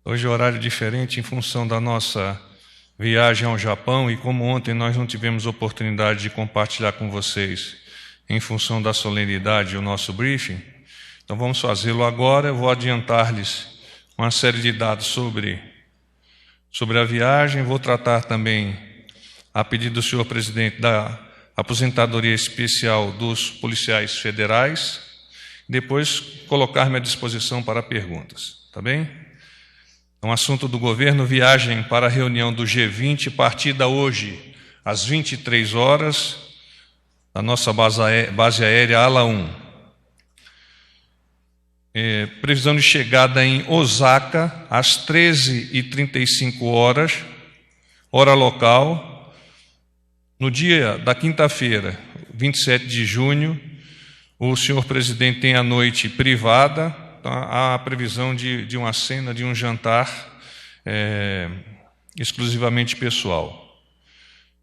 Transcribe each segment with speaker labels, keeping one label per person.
Speaker 1: Hoje é horário diferente em função da nossa viagem ao Japão, e como ontem nós não tivemos oportunidade de compartilhar com vocês em função da solenidade o nosso briefing, então vamos fazê-lo agora. Eu vou adiantar-lhes uma série de dados sobre a viagem, vou tratar também, a pedido do senhor presidente, da aposentadoria especial dos policiais federais, depois colocar-me à disposição para perguntas, tá bem? Um assunto do governo: viagem para a reunião do G20, partida hoje às 23 horas, da nossa base aérea Ala 1. Previsão de chegada em Osaka às 13h35 horas, hora local, no dia da quinta-feira, 27 de junho. O senhor presidente tem a noite privada. Há a previsão de uma cena, de um jantar exclusivamente pessoal.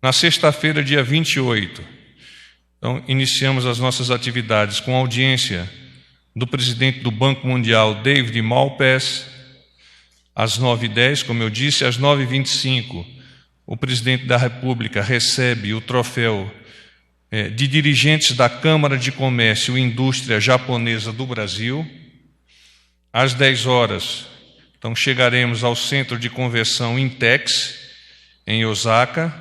Speaker 1: Na sexta-feira, dia 28, então, iniciamos as nossas atividades com audiência do presidente do Banco Mundial, David Malpass, às 9h10, como eu disse. Às 9h25, o presidente da República recebe o troféu de dirigentes da Câmara de Comércio e Indústria Japonesa do Brasil. Às 10 horas, então, chegaremos ao Centro de Convenção Intex, em Osaka.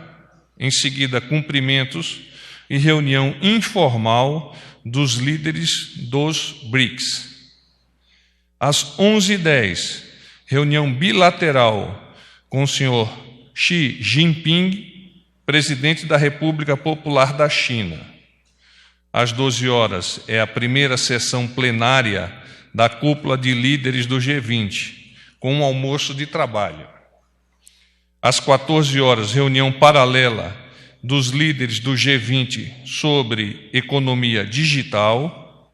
Speaker 1: Em seguida, cumprimentos e reunião informal dos líderes dos BRICS. Às 11h10, reunião bilateral com o senhor Xi Jinping, presidente da República Popular da China. Às 12 horas, é a primeira sessão plenária da cúpula de líderes do G20, com um almoço de trabalho. Às 14 horas, reunião paralela dos líderes do G20 sobre economia digital.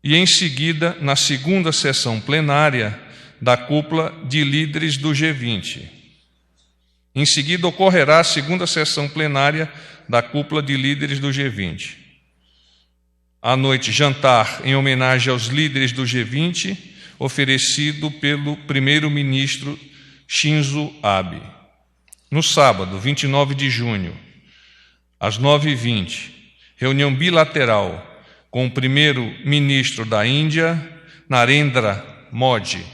Speaker 1: E, em seguida, na segunda sessão plenária da cúpula de líderes do G20. Em seguida, ocorrerá a segunda sessão plenária da cúpula de líderes do G20. À noite, jantar em homenagem aos líderes do G20, oferecido pelo primeiro-ministro Shinzo Abe. No sábado, 29 de junho, às 9h20, reunião bilateral com o primeiro-ministro da Índia, Narendra Modi.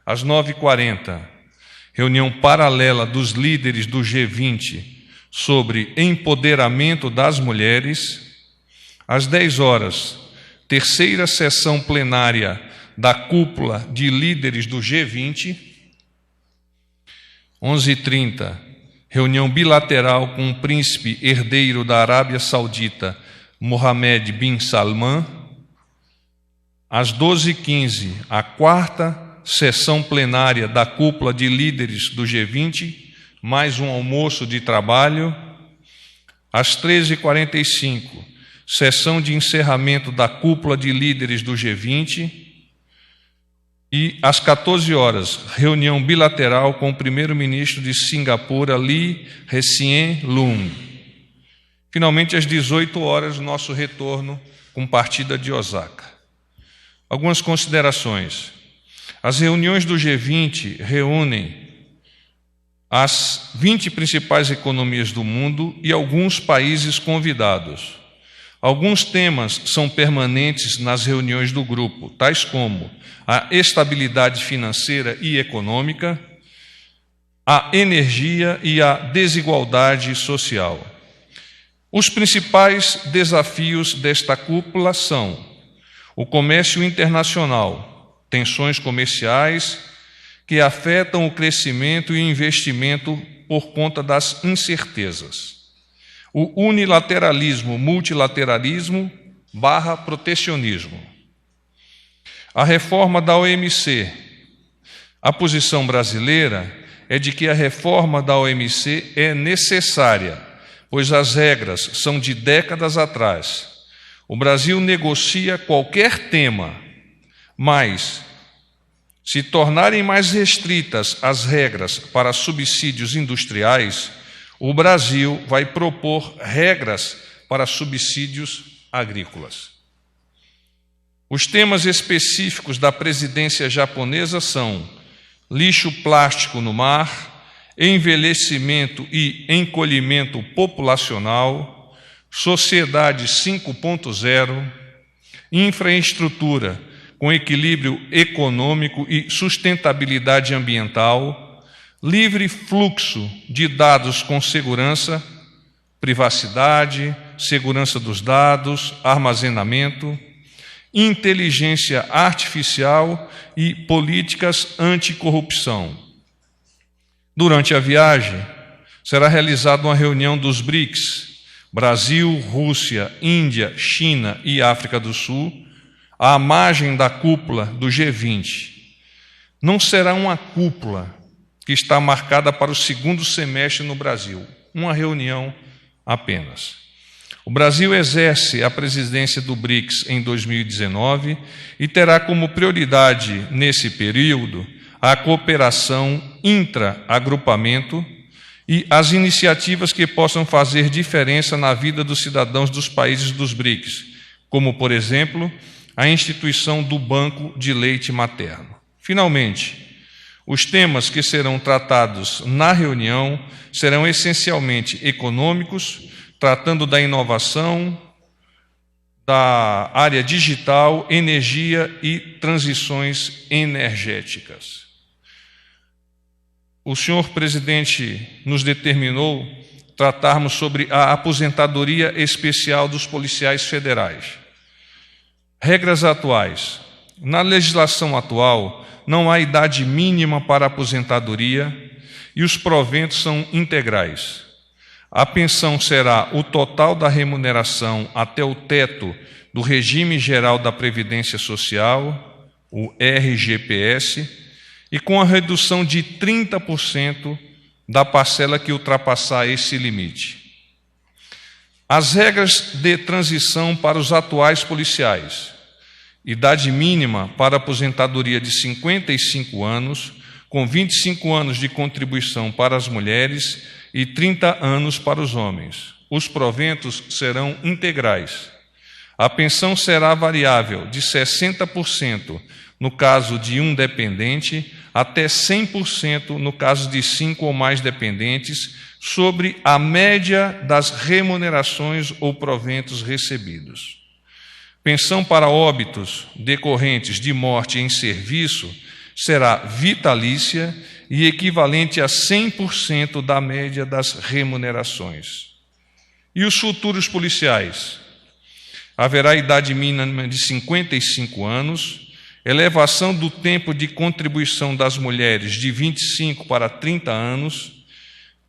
Speaker 1: Às 9h40, reunião paralela dos líderes do G20 sobre empoderamento das mulheres. Às 10 horas, terceira sessão plenária da cúpula de líderes do G20. 11h30, reunião bilateral com o príncipe herdeiro da Arábia Saudita, Mohammed bin Salman. Às 12h15, a quarta sessão plenária da cúpula de líderes do G20, mais um almoço de trabalho. Às 13h45, sessão de encerramento da cúpula de líderes do G20. E, às 14 horas, reunião bilateral com o primeiro-ministro de Singapura, Lee Hsien Loong. Finalmente, às 18 horas, nosso retorno com partida de Osaka. Algumas considerações. As reuniões do G20 reúnem as 20 principais economias do mundo e alguns países convidados. Alguns temas são permanentes nas reuniões do grupo, tais como a estabilidade financeira e econômica, a energia e a desigualdade social. Os principais desafios desta cúpula são o comércio internacional, tensões comerciais que afetam o crescimento e o investimento por conta das incertezas. O unilateralismo, multilateralismo / protecionismo. A reforma da OMC. A posição brasileira é de que a reforma da OMC é necessária, pois as regras são de décadas atrás. O Brasil negocia qualquer tema, mas, se tornarem mais restritas as regras para subsídios industriais, o Brasil vai propor regras para subsídios agrícolas. Os temas específicos da presidência japonesa são lixo plástico no mar, envelhecimento e encolhimento populacional, sociedade 5.0, infraestrutura com equilíbrio econômico e sustentabilidade ambiental, livre fluxo de dados com segurança, privacidade, segurança dos dados, armazenamento, inteligência artificial e políticas anticorrupção. Durante a viagem, será realizada uma reunião dos BRICS, Brasil, Rússia, Índia, China e África do Sul, à margem da cúpula do G20. Não será uma cúpula que está marcada para o segundo semestre no Brasil, uma reunião apenas. O Brasil exerce a presidência do BRICS em 2019 e terá como prioridade nesse período a cooperação intra-agrupamento e as iniciativas que possam fazer diferença na vida dos cidadãos dos países dos BRICS, como, por exemplo, a instituição do Banco de Leite Materno. Finalmente, os temas que serão tratados na reunião serão essencialmente econômicos, tratando da inovação, da área digital, energia e transições energéticas. O senhor presidente nos determinou tratarmos sobre a aposentadoria especial dos policiais federais. Regras atuais. Na legislação atual, não há idade mínima para aposentadoria e os proventos são integrais. A pensão será o total da remuneração até o teto do Regime Geral da Previdência Social, o RGPS, e com a redução de 30% da parcela que ultrapassar esse limite. As regras de transição para os atuais policiais. Idade mínima para aposentadoria de 55 anos, com 25 anos de contribuição para as mulheres e 30 anos para os homens. Os proventos serão integrais. A pensão será variável de 60% no caso de um dependente até 100% no caso de 5 ou mais dependentes, sobre a média das remunerações ou proventos recebidos. Pensão para óbitos decorrentes de morte em serviço será vitalícia e equivalente a 100% da média das remunerações. E os futuros policiais? Haverá idade mínima de 55 anos, elevação do tempo de contribuição das mulheres de 25 para 30 anos,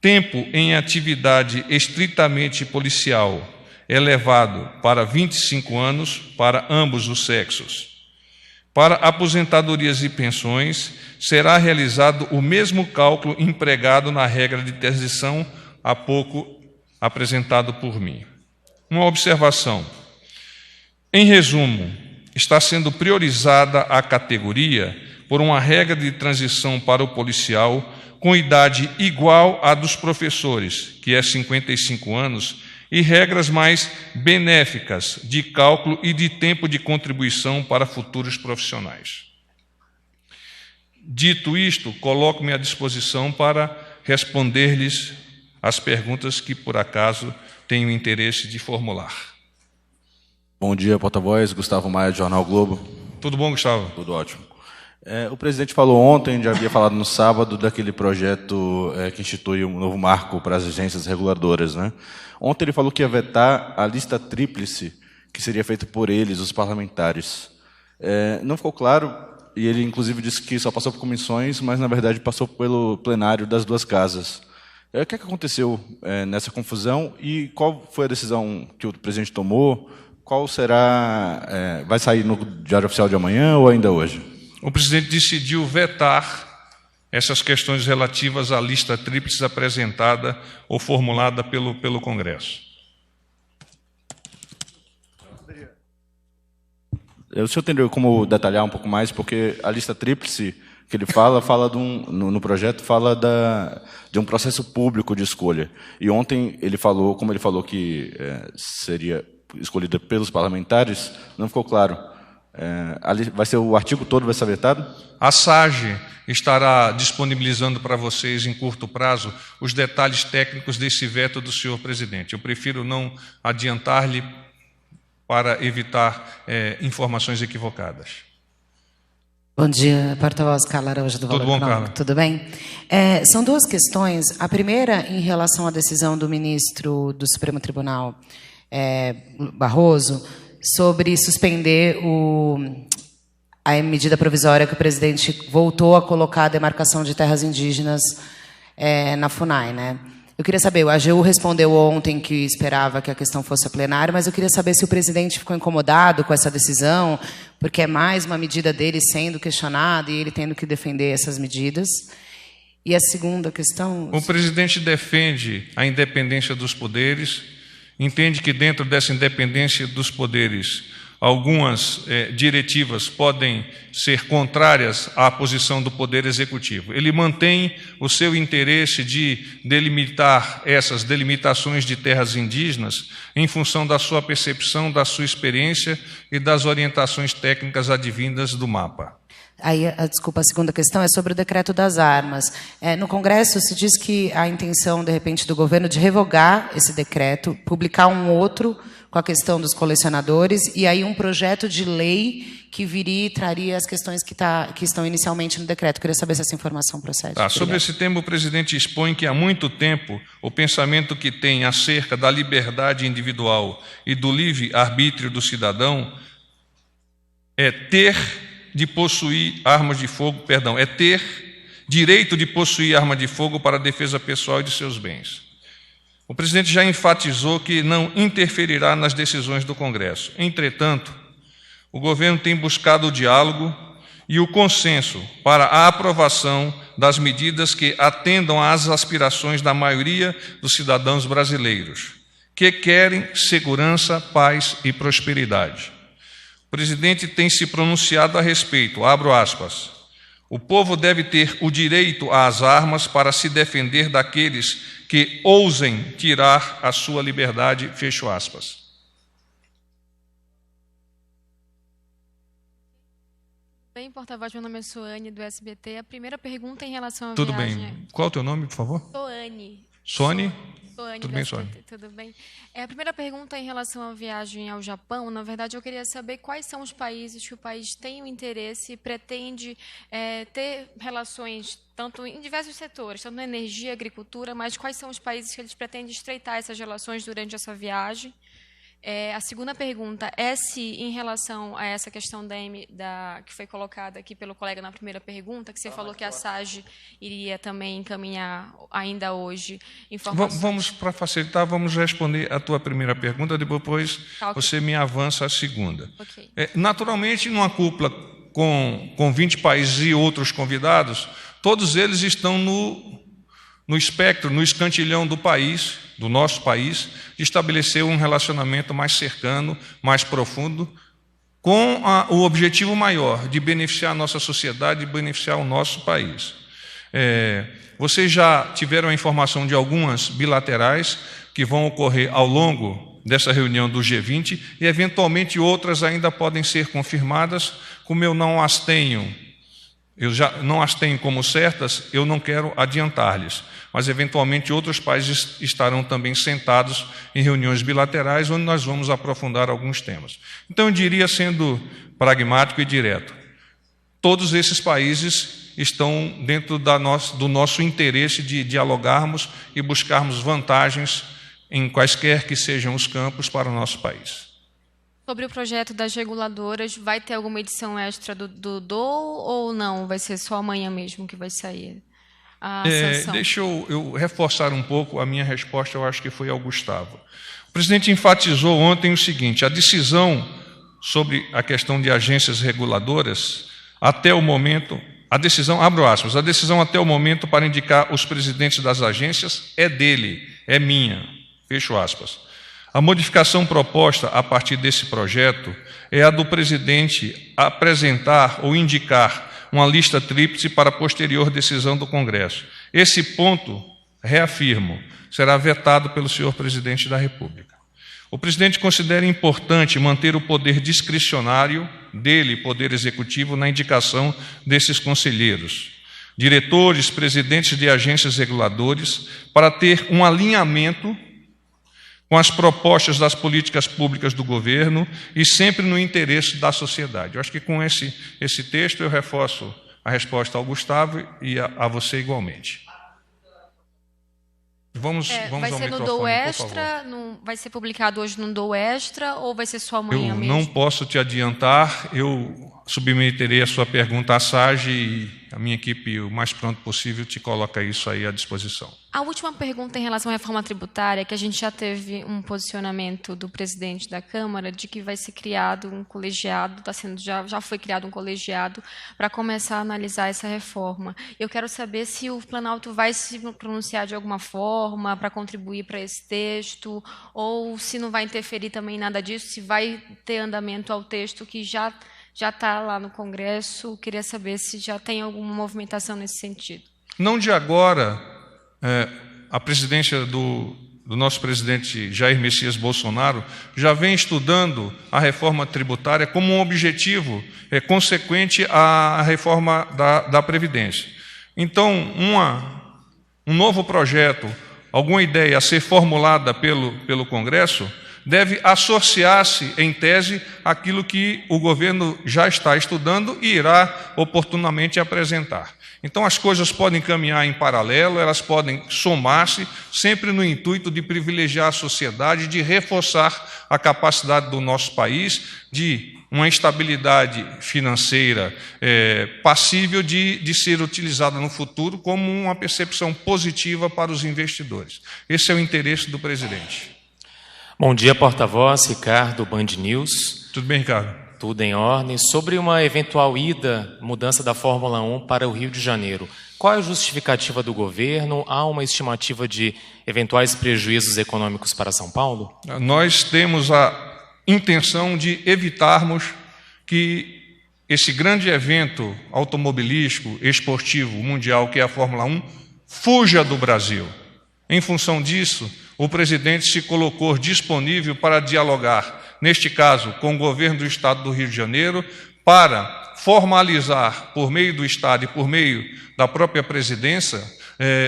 Speaker 1: tempo em atividade estritamente policial elevado para 25 anos para ambos os sexos. Para aposentadorias e pensões, será realizado o mesmo cálculo empregado na regra de transição há pouco apresentado por mim. Uma observação. Em resumo, está sendo priorizada a categoria por uma regra de transição para o policial com idade igual à dos professores, que é 55 anos, e regras mais benéficas de cálculo e de tempo de contribuição para futuros profissionais. Dito isto, coloco-me à disposição para responder-lhes as perguntas que, por acaso, tenho interesse de formular.
Speaker 2: Bom dia, porta-voz. Gustavo Maia, do Jornal Globo.
Speaker 1: Tudo bom, Gustavo?
Speaker 2: Tudo ótimo. O presidente falou ontem, já havia falado no sábado, daquele projeto que institui um novo marco para as agências reguladoras, né? Ontem ele falou que ia vetar a lista tríplice que seria feita por eles, os parlamentares. Não ficou claro, e ele inclusive disse que só passou por comissões, mas na verdade passou pelo plenário das duas casas. O que aconteceu nessa confusão e qual foi a decisão que o presidente tomou? Qual será... vai sair no Diário Oficial de amanhã ou ainda hoje?
Speaker 1: O presidente decidiu vetar essas questões relativas à lista tríplice apresentada ou formulada pelo Congresso.
Speaker 2: O senhor teria como detalhar um pouco mais, porque a lista tríplice que ele fala no projeto, fala de um processo público de escolha. E ontem ele falou, como ele falou que seria escolhida pelos parlamentares, não ficou claro vai ser o artigo todo vai ser vetado?
Speaker 1: A SAGE estará disponibilizando para vocês, em curto prazo, os detalhes técnicos desse veto do senhor presidente. Eu prefiro não adiantar-lhe para evitar informações equivocadas.
Speaker 3: Bom dia, porta-voz Carla Araújo do Valor
Speaker 1: Tudo bom,
Speaker 3: Econômico.
Speaker 1: Carla?
Speaker 3: Tudo bem? São duas questões. A primeira, em relação à decisão do ministro do Supremo Tribunal, Barroso, sobre suspender a medida provisória que o presidente voltou a colocar a demarcação de terras indígenas na FUNAI, né? Eu queria saber, o AGU respondeu ontem que esperava que a questão fosse a plenário, mas eu queria saber se o presidente ficou incomodado com essa decisão, porque é mais uma medida dele sendo questionada e ele tendo que defender essas medidas. E a segunda questão...
Speaker 1: O presidente defende a independência dos poderes, entende que dentro dessa independência dos poderes algumas diretivas podem ser contrárias à posição do Poder Executivo. Ele mantém o seu interesse de delimitar essas delimitações de terras indígenas em função da sua percepção, da sua experiência e das orientações técnicas advindas do mapa.
Speaker 3: Aí, desculpa, a segunda questão é sobre o decreto das armas. No Congresso se diz que a intenção, de repente, do governo de revogar esse decreto, publicar um outro com a questão dos colecionadores, e aí um projeto de lei que viria e traria as questões que estão inicialmente no decreto. Queria saber se essa informação procede.
Speaker 1: Sobre esse tema, o presidente expõe que há muito tempo o pensamento que tem acerca da liberdade individual e do livre-arbítrio do cidadão é ter direito de possuir arma de fogo para a defesa pessoal e de seus bens. O presidente já enfatizou que não interferirá nas decisões do Congresso. Entretanto, o governo tem buscado o diálogo e o consenso para a aprovação das medidas que atendam às aspirações da maioria dos cidadãos brasileiros, que querem segurança, paz e prosperidade. O presidente tem se pronunciado a respeito, abro aspas, o povo deve ter o direito às armas para se defender daqueles que ousem tirar a sua liberdade, fecho aspas.
Speaker 4: Bem, porta-voz, meu nome é Soane, do SBT. A primeira pergunta em relação à
Speaker 1: Tudo
Speaker 4: viagem...
Speaker 1: bem. Qual é o teu nome, por favor?
Speaker 4: Soane.
Speaker 1: Sônia?
Speaker 4: Soane,
Speaker 1: Tudo bem, Sônia?
Speaker 4: Tudo bem. A primeira pergunta em relação à viagem ao Japão, na verdade, eu queria saber quais são os países que o país tem o interesse e pretende ter relações, tanto em diversos setores, tanto na energia, agricultura, mas quais são os países que eles pretendem estreitar essas relações durante essa viagem? A segunda pergunta é se, em relação a essa questão que foi colocada aqui pelo colega na primeira pergunta, que você falou que a SAGE iria também encaminhar ainda hoje informações.
Speaker 1: Vamos, para facilitar, vamos responder a tua primeira pergunta, depois você me avança a segunda.
Speaker 4: Okay.
Speaker 1: Naturalmente, numa cúpula com 20 países e outros convidados, todos eles estão no espectro, no escantilhão do país, do nosso país, de estabelecer um relacionamento mais cercano, mais profundo, com o objetivo maior de beneficiar a nossa sociedade e beneficiar o nosso país. Vocês já tiveram a informação de algumas bilaterais que vão ocorrer ao longo dessa reunião do G20 e, eventualmente, outras ainda podem ser confirmadas, como eu não as tenho como certas, eu não quero adiantar-lhes, mas eventualmente outros países estarão também sentados em reuniões bilaterais, onde nós vamos aprofundar alguns temas. Então, eu diria, sendo pragmático e direto, todos esses países estão dentro do nosso interesse de dialogarmos e buscarmos vantagens em quaisquer que sejam os campos para o nosso país.
Speaker 4: Sobre o projeto das reguladoras, vai ter alguma edição extra do DOU ou não? Vai ser só amanhã mesmo que vai sair a sanção?
Speaker 1: Deixa eu reforçar um pouco a minha resposta, eu acho que foi ao Gustavo. O presidente enfatizou ontem o seguinte, a decisão sobre a questão de agências reguladoras, até o momento, a decisão, abro aspas, a decisão até o momento para indicar os presidentes das agências é dele, é minha, fecho aspas. A modificação proposta a partir desse projeto é a do presidente apresentar ou indicar uma lista tríplice para posterior decisão do Congresso. Esse ponto, reafirmo, será vetado pelo senhor presidente da República. O presidente considera importante manter o poder discricionário dele, poder executivo, na indicação desses conselheiros, diretores, presidentes de agências reguladoras, para ter um alinhamento com as propostas das políticas públicas do governo e sempre no interesse da sociedade. Eu acho que com esse texto eu reforço a resposta ao Gustavo e a você igualmente. Vamos
Speaker 4: vai
Speaker 1: ao
Speaker 4: ser no
Speaker 1: microfone,
Speaker 4: DOU
Speaker 1: por
Speaker 4: Extra,
Speaker 1: favor.
Speaker 4: vai ser publicado hoje no DOU Extra ou vai ser só amanhã
Speaker 1: Eu
Speaker 4: mesmo?
Speaker 1: não posso te adiantar, eu submeterei a sua pergunta à SAGE e a minha equipe, o mais pronto possível, te coloca isso aí à disposição.
Speaker 4: A última pergunta em relação à reforma tributária, que a gente já teve um posicionamento do presidente da Câmara de que vai ser criado um colegiado, já foi criado um colegiado para começar a analisar essa reforma. Eu quero saber se o Planalto vai se pronunciar de alguma forma para contribuir para esse texto, ou se não vai interferir também em nada disso, se vai ter andamento ao texto que já está lá no Congresso. Queria saber se já tem alguma movimentação nesse sentido.
Speaker 1: Não de agora, a presidência do nosso presidente Jair Messias Bolsonaro já vem estudando a reforma tributária como um objetivo consequente à reforma da Previdência. Então, um novo projeto, alguma ideia a ser formulada pelo Congresso, deve associar-se, em tese, àquilo que o governo já está estudando e irá oportunamente apresentar. Então, as coisas podem caminhar em paralelo, elas podem somar-se, sempre no intuito de privilegiar a sociedade, de reforçar a capacidade do nosso país, de uma estabilidade financeira passível de ser utilizada no futuro como uma percepção positiva para os investidores. Esse é o interesse do presidente.
Speaker 5: Bom dia, porta-voz, Ricardo, Band News.
Speaker 1: Tudo bem, Ricardo?
Speaker 5: Tudo em ordem. Sobre uma eventual mudança da Fórmula 1 para o Rio de Janeiro, qual é a justificativa do governo? Há uma estimativa de eventuais prejuízos econômicos para São Paulo?
Speaker 1: Nós temos a intenção de evitarmos que esse grande evento automobilístico, esportivo, mundial, que é a Fórmula 1, fuja do Brasil. Em função disso, o presidente se colocou disponível para dialogar, neste caso, com o governo do Estado do Rio de Janeiro, para formalizar, por meio do Estado e por meio da própria presidência,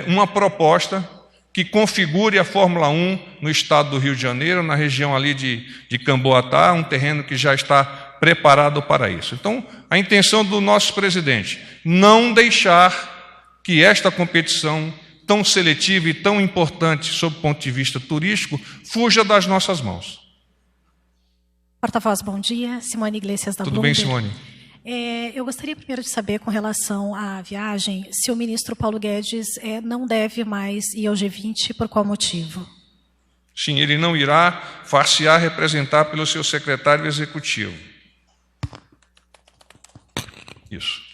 Speaker 1: uma proposta que configure a Fórmula 1 no Estado do Rio de Janeiro, na região ali de Camboatá, um terreno que já está preparado para isso. Então, a intenção do nosso presidente, não deixar que esta competição tão seletiva e tão importante sob o ponto de vista turístico, fuja das nossas mãos.
Speaker 6: Porta-voz, bom dia. Simone Iglesias, da
Speaker 1: Tudo
Speaker 6: Bloomberg.
Speaker 1: bem, Simone?
Speaker 6: Eu gostaria primeiro de saber, com relação à viagem, se o ministro Paulo Guedes não deve mais ir ao G20, por qual motivo?
Speaker 1: Sim, ele não irá, far-se-á representar pelo seu secretário executivo. Isso.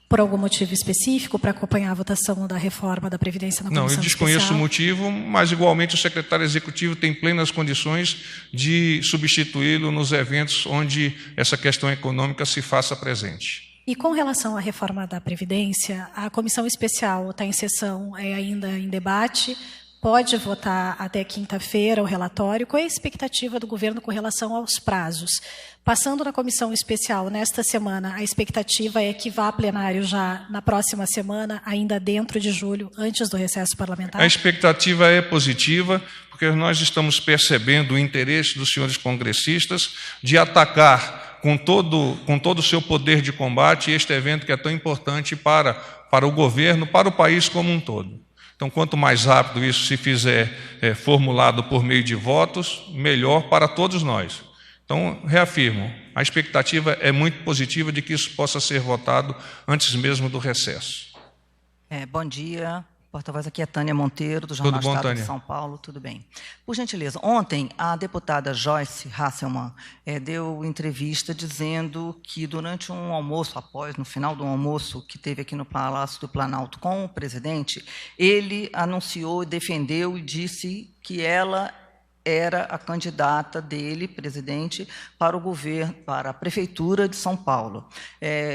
Speaker 6: Por algum motivo específico, para acompanhar a votação da reforma da Previdência na Comissão
Speaker 1: Não, eu desconheço
Speaker 6: especial?
Speaker 1: o motivo, mas igualmente o secretário executivo tem plenas condições de substituí-lo nos eventos onde essa questão econômica se faça presente.
Speaker 6: E com relação à reforma da Previdência, a Comissão Especial está em sessão, ainda em debate, pode votar até quinta-feira o relatório. Qual é a expectativa do governo com relação aos prazos? Passando na Comissão Especial nesta semana, a expectativa é que vá a plenário já na próxima semana, ainda dentro de julho, antes do recesso parlamentar?
Speaker 1: A expectativa é positiva, porque nós estamos percebendo o interesse dos senhores congressistas de atacar com todo o seu poder de combate este evento que é tão importante para o governo, para o país como um todo. Então, quanto mais rápido isso se fizer formulado por meio de votos, melhor para todos nós. Então, reafirmo, a expectativa é muito positiva de que isso possa ser votado antes mesmo do recesso.
Speaker 7: Bom dia, porta-voz, aqui é Tânia Monteiro, do Jornal
Speaker 1: Tudo bom,
Speaker 7: Estado
Speaker 1: Tânia?
Speaker 7: de São Paulo, tudo bem. Por gentileza, ontem a deputada Joyce Hasselmann deu entrevista dizendo que durante um almoço, no final do almoço que teve aqui no Palácio do Planalto com o presidente, ele anunciou, defendeu e disse que ela era a candidata dele, presidente, para o governo, para a Prefeitura de São Paulo.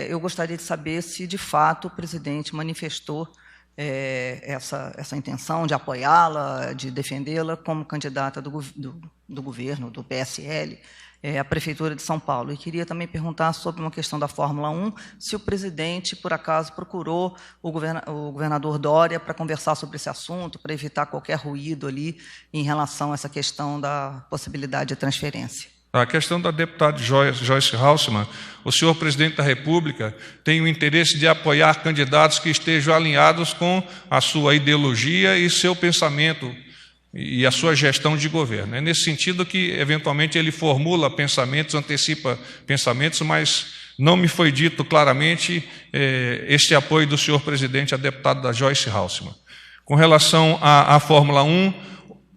Speaker 7: Eu gostaria de saber se, de fato, o presidente manifestou essa intenção de apoiá-la, de defendê-la como candidata do governo, do PSL, à Prefeitura de São Paulo. E queria também perguntar sobre uma questão da Fórmula 1, se o presidente, por acaso, procurou o governador Dória para conversar sobre esse assunto, para evitar qualquer ruído ali em relação a essa questão da possibilidade de transferência.
Speaker 1: A questão da deputada Joyce Hasselmann, o senhor presidente da República tem o interesse de apoiar candidatos que estejam alinhados com a sua ideologia e seu pensamento e a sua gestão de governo. É nesse sentido que, eventualmente, ele formula pensamentos, antecipa pensamentos, mas não me foi dito claramente este apoio do senhor presidente à deputada Joyce Hasselmann. Com relação à Fórmula 1,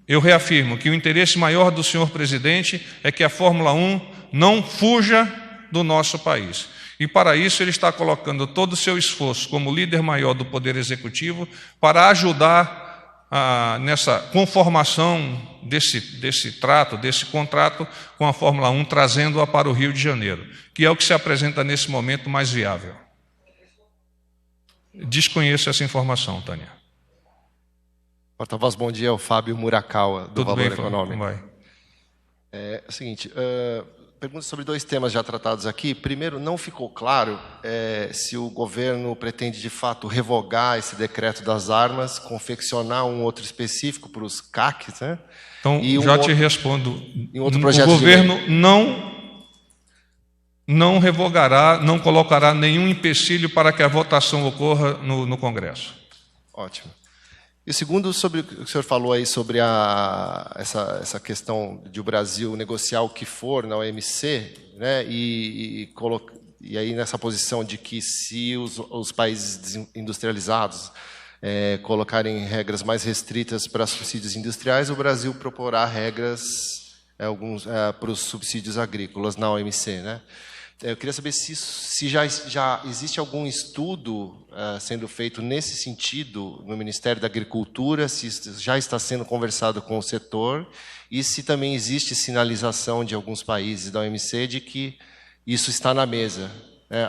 Speaker 1: eu reafirmo que o interesse maior do senhor presidente é que a Fórmula 1 não fuja do nosso país. E, para isso, ele está colocando todo o seu esforço como líder maior do Poder Executivo para ajudar nessa conformação desse contrato com a Fórmula 1, trazendo-a para o Rio de Janeiro, que é o que se apresenta nesse momento mais viável. Desconheço essa informação, Tânia.
Speaker 8: Porta-voz, bom dia, é o Fábio Murakawa, do
Speaker 1: Tudo
Speaker 8: Valor
Speaker 1: bem,
Speaker 8: Econômico.
Speaker 1: vai.
Speaker 8: É o seguinte, pergunta sobre 2 temas já tratados aqui. Primeiro, não ficou claro se o governo pretende, de fato, revogar esse decreto das armas, confeccionar um outro específico para os CACs, né?
Speaker 1: Então, te respondo.
Speaker 8: Outro projeto
Speaker 1: o governo não revogará, não colocará nenhum empecilho para que a votação ocorra no Congresso.
Speaker 8: Ótimo. E o segundo, sobre o que o senhor falou aí sobre essa questão de o Brasil negociar o que for na OMC, né, e aí nessa posição de que se os países industrializados colocarem regras mais restritas para subsídios industriais, o Brasil proporá regras para os subsídios agrícolas na OMC, né? Eu queria saber se já existe algum estudo sendo feito nesse sentido no Ministério da Agricultura, se já está sendo conversado com o setor e se também existe sinalização de alguns países da OMC de que isso está na mesa,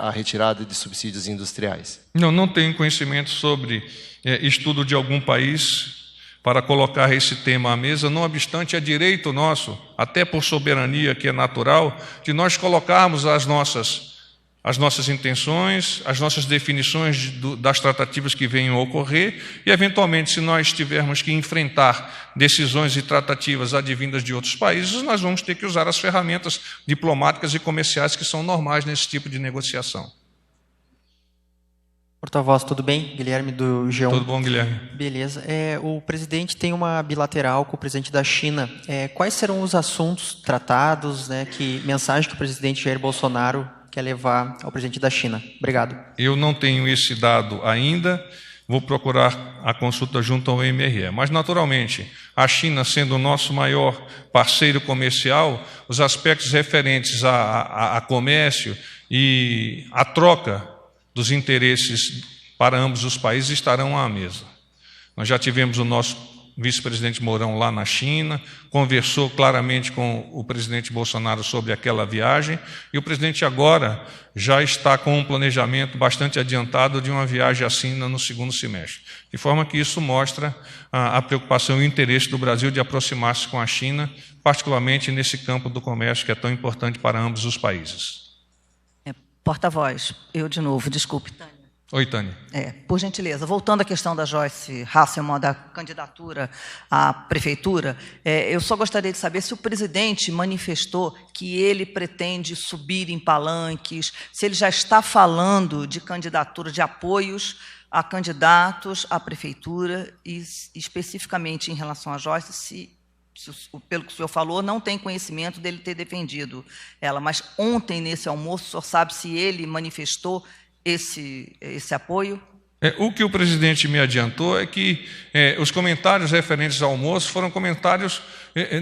Speaker 8: a retirada de subsídios industriais.
Speaker 1: Não tenho conhecimento sobre estudo de algum país para colocar esse tema à mesa, não obstante, é direito nosso, até por soberania que é natural, de nós colocarmos as nossas intenções, as nossas definições das tratativas que venham a ocorrer e, eventualmente, se nós tivermos que enfrentar decisões e tratativas advindas de outros países, nós vamos ter que usar as ferramentas diplomáticas e comerciais que são normais nesse tipo de negociação.
Speaker 9: Porta-voz, tudo bem? Guilherme do G1.
Speaker 1: Tudo bom, Guilherme?
Speaker 9: Beleza. O presidente tem uma bilateral com o presidente da China. Quais serão os assuntos tratados, né, mensagem que o presidente Jair Bolsonaro quer levar ao presidente da China? Obrigado.
Speaker 1: Eu não tenho esse dado ainda, vou procurar a consulta junto ao MRE. Mas, naturalmente, a China sendo o nosso maior parceiro comercial, os aspectos referentes a comércio e a troca dos interesses para ambos os países estarão à mesa. Nós já tivemos o nosso vice-presidente Mourão lá na China, conversou claramente com o presidente Bolsonaro sobre aquela viagem, e o presidente agora já está com um planejamento bastante adiantado de uma viagem à China no segundo semestre. De forma que isso mostra a preocupação e o interesse do Brasil de aproximar-se com a China, particularmente nesse campo do comércio que é tão importante para ambos os países.
Speaker 7: Porta-voz, eu de novo, desculpe, Tânia.
Speaker 1: Oi, Tânia.
Speaker 7: Por gentileza, voltando à questão da Joyce Hasselmann, da candidatura à prefeitura, eu só gostaria de saber se o presidente manifestou que ele pretende subir em palanques, se ele já está falando de candidatura, de apoios a candidatos à prefeitura, e especificamente em relação a Joyce, pelo que o senhor falou, não tem conhecimento dele ter defendido ela, mas ontem, nesse almoço, o senhor sabe se ele manifestou esse apoio?
Speaker 1: O que o presidente me adiantou é que os comentários referentes ao almoço foram comentários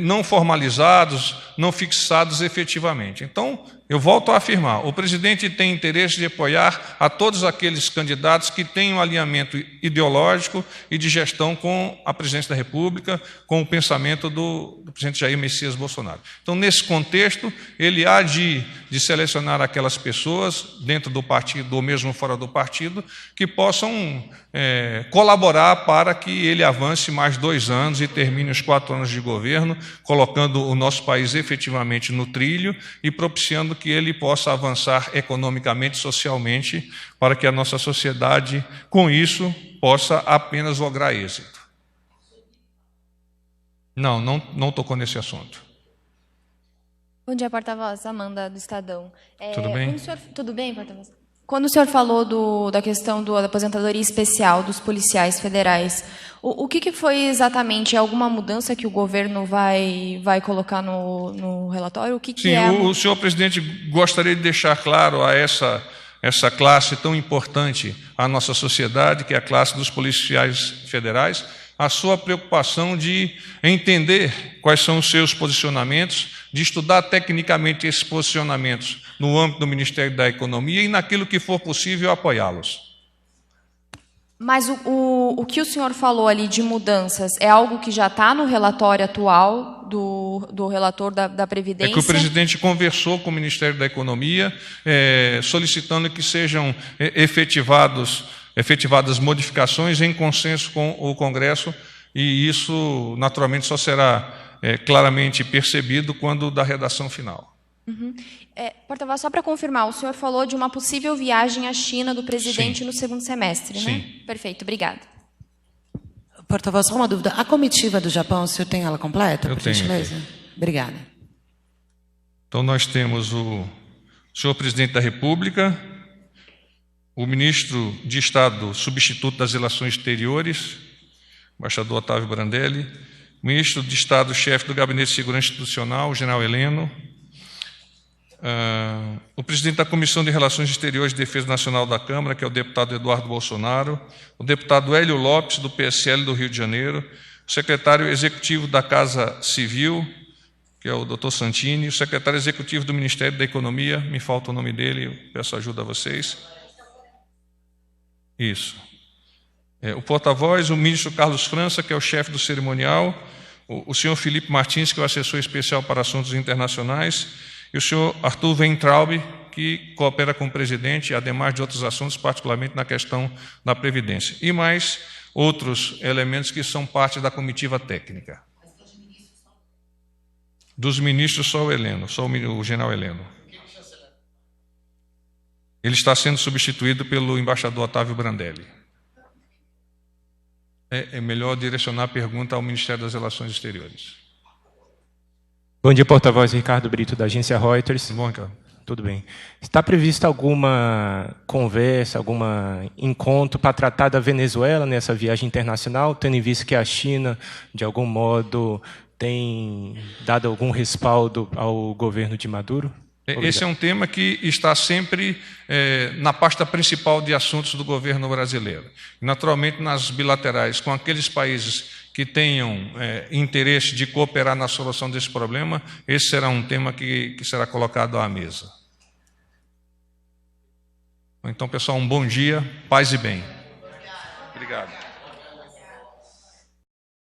Speaker 1: não formalizados, não fixados efetivamente. Então, eu volto a afirmar, o presidente tem interesse de apoiar a todos aqueles candidatos que têm um alinhamento ideológico e de gestão com a presidência da República, com o pensamento do presidente Jair Messias Bolsonaro. Então, nesse contexto, ele há de selecionar aquelas pessoas dentro do partido ou mesmo fora do partido que possam colaborar para que ele avance mais 2 anos e termine os 4 anos de governo, colocando o nosso país efetivamente no trilho e propiciando que ele possa avançar economicamente e socialmente para que a nossa sociedade, com isso, possa apenas lograr êxito. Não tocou nesse assunto.
Speaker 10: Bom dia, porta-voz. Amanda, do Estadão.
Speaker 1: Tudo bem?
Speaker 10: Tudo bem, porta-voz? Quando o senhor falou da questão da aposentadoria especial dos policiais federais, o que foi exatamente? É alguma mudança que o governo vai colocar no relatório?
Speaker 1: Sim, o senhor presidente gostaria de deixar claro a essa classe tão importante à nossa sociedade, que é a classe dos policiais federais, a sua preocupação de entender quais são os seus posicionamentos, de estudar tecnicamente esses posicionamentos no âmbito do Ministério da Economia e, naquilo que for possível, apoiá-los.
Speaker 10: Mas o que o senhor falou ali de mudanças é algo que já está no relatório atual do relator da Previdência?
Speaker 1: É que o presidente conversou com o Ministério da Economia, solicitando que sejam efetivadas modificações em consenso com o Congresso, e isso, naturalmente, só será claramente percebido quando da redação final.
Speaker 10: Uhum. Porta-voz, só para confirmar, o senhor falou de uma possível viagem à China do presidente no segundo semestre,
Speaker 1: Sim.
Speaker 10: né? Perfeito, obrigada.
Speaker 3: Porta-voz, só uma dúvida. A comitiva do Japão, o senhor tem ela completa, por gentileza? Obrigada.
Speaker 1: Então, nós temos o senhor presidente da República, o ministro de Estado substituto das Relações Exteriores, embaixador Otávio Brandelli, o ministro de Estado, chefe do Gabinete de Segurança Institucional, o general Heleno, o presidente da Comissão de Relações Exteriores e Defesa Nacional da Câmara, que é o deputado Eduardo Bolsonaro, o deputado Hélio Lopes, do PSL do Rio de Janeiro, o secretário executivo da Casa Civil, que é o doutor Santini, o secretário executivo do Ministério da Economia, me falta o nome dele, eu peço ajuda a vocês. Isso. O porta-voz, o ministro Carlos França, que é o chefe do cerimonial, o senhor Felipe Martins, que é o assessor especial para assuntos internacionais, e o senhor Arthur Weintraub, que coopera com o presidente, ademais de outros assuntos, particularmente na questão da Previdência. E mais outros elementos que são parte da comitiva técnica. Dos ministros, só o Heleno, só o general Heleno. Ele está sendo substituído pelo embaixador Otávio Brandelli. É melhor direcionar a pergunta ao Ministério das Relações Exteriores.
Speaker 11: Bom dia, porta-voz Ricardo Brito, da agência Reuters.
Speaker 1: Bom, Ricardo.
Speaker 11: Tudo bem. Está prevista alguma conversa, algum encontro para tratar da Venezuela nessa viagem internacional, tendo em vista que a China, de algum modo, tem dado algum respaldo ao governo de Maduro? Obrigado.
Speaker 1: Esse é um tema que está sempre na pasta principal de assuntos do governo brasileiro. Naturalmente, nas bilaterais com aqueles países que tenham interesse de cooperar na solução desse problema, esse será um tema que será colocado à mesa. Então, pessoal, um bom dia, paz e bem. Obrigado.